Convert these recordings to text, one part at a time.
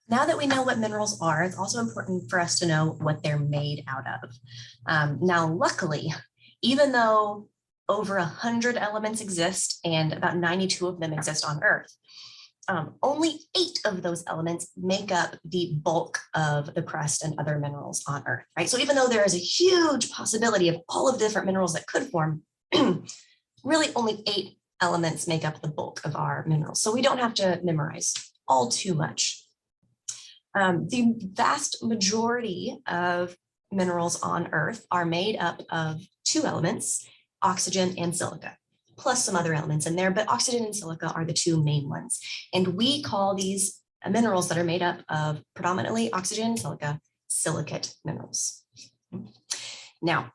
Now that we know what minerals are, it's also important for us to know what they're made out of. Now, luckily, even though over 100 elements exist and about 92 of them exist on Earth, only 8 of those elements make up the bulk of the crust and other minerals on Earth, right? So even though there is a huge possibility of all of the different minerals that could form, really only 8 elements make up the bulk of our minerals. So we don't have to memorize all too much. The vast majority of minerals on Earth are made up of 2 elements, oxygen and silica, plus some other elements in there, but oxygen and silica are the 2 main ones. And we call these minerals that are made up of predominantly oxygen and silica, silicate minerals. Now,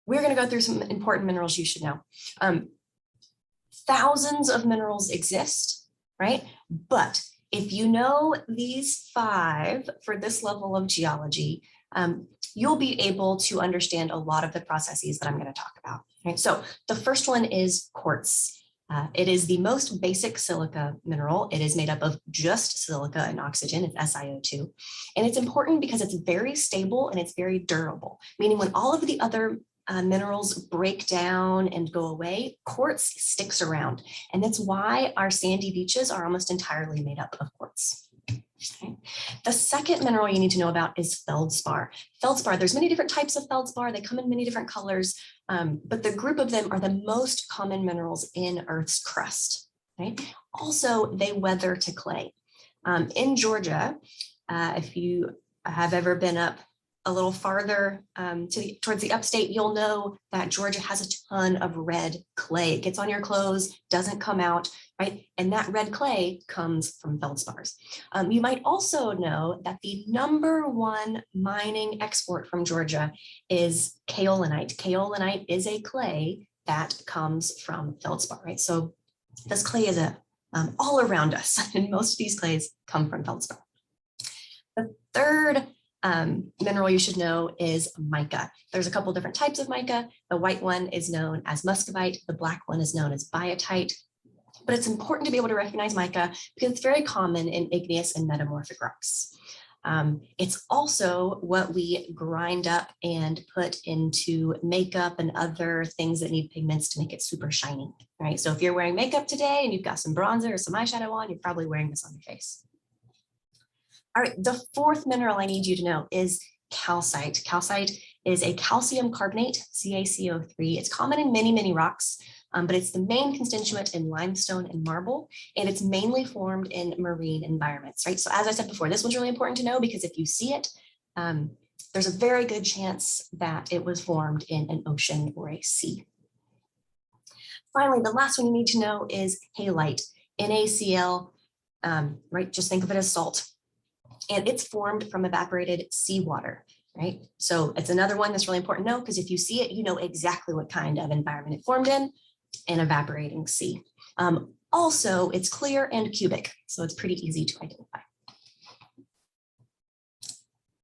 we're going to go through some important minerals you should know. Thousands of minerals exist, right? But if you know these 5 for this level of geology, you'll be able to understand a lot of the processes that I'm going to talk about. Right? So the first one is quartz. It is the most basic silica mineral. It is made up of just silica and oxygen. It's SiO2. And it's important because it's very stable and it's very durable, meaning when all of the other minerals break down and go away, quartz sticks around. And that's why our sandy beaches are almost entirely made up of quartz. Okay. The second mineral you need to know about is feldspar. Feldspar, there's many different types of feldspar. They come in many different colors, but the group of them are the most common minerals in Earth's crust. Right? Also, they weather to clay. In Georgia, if you have ever been up a little farther towards the upstate, you'll know that Georgia has a ton of red clay. It gets on your clothes, doesn't come out, right? And that red clay comes from feldspars. You might also know that the #1 mining export from Georgia is kaolinite. Kaolinite is a clay that comes from feldspar, right? So this clay is all around us, and most of these clays come from feldspar. The third mineral you should know is mica. There's a couple different types of mica. The white one is known as muscovite. The black one is known as biotite. But it's important to be able to recognize mica because it's very common in igneous and metamorphic rocks. It's also what we grind up and put into makeup and other things that need pigments to make it super shiny, right? So if you're wearing makeup today and you've got some bronzer or some eyeshadow on, you're probably wearing this on your face. All right, the fourth mineral I need you to know is calcite. Calcite is a calcium carbonate, CaCO3. It's common in many, many rocks, but it's the main constituent in limestone and marble, and it's mainly formed in marine environments, right? So as I said before, this one's really important to know because if you see it, there's a very good chance that it was formed in an ocean or a sea. Finally, the last one you need to know is halite, NaCl, right? Just think of it as salt. And it's formed from evaporated seawater, right? So it's another one that's really important to know because if you see it, you know exactly what kind of environment it formed in, an evaporating sea. Also, it's clear and cubic, so it's pretty easy to identify.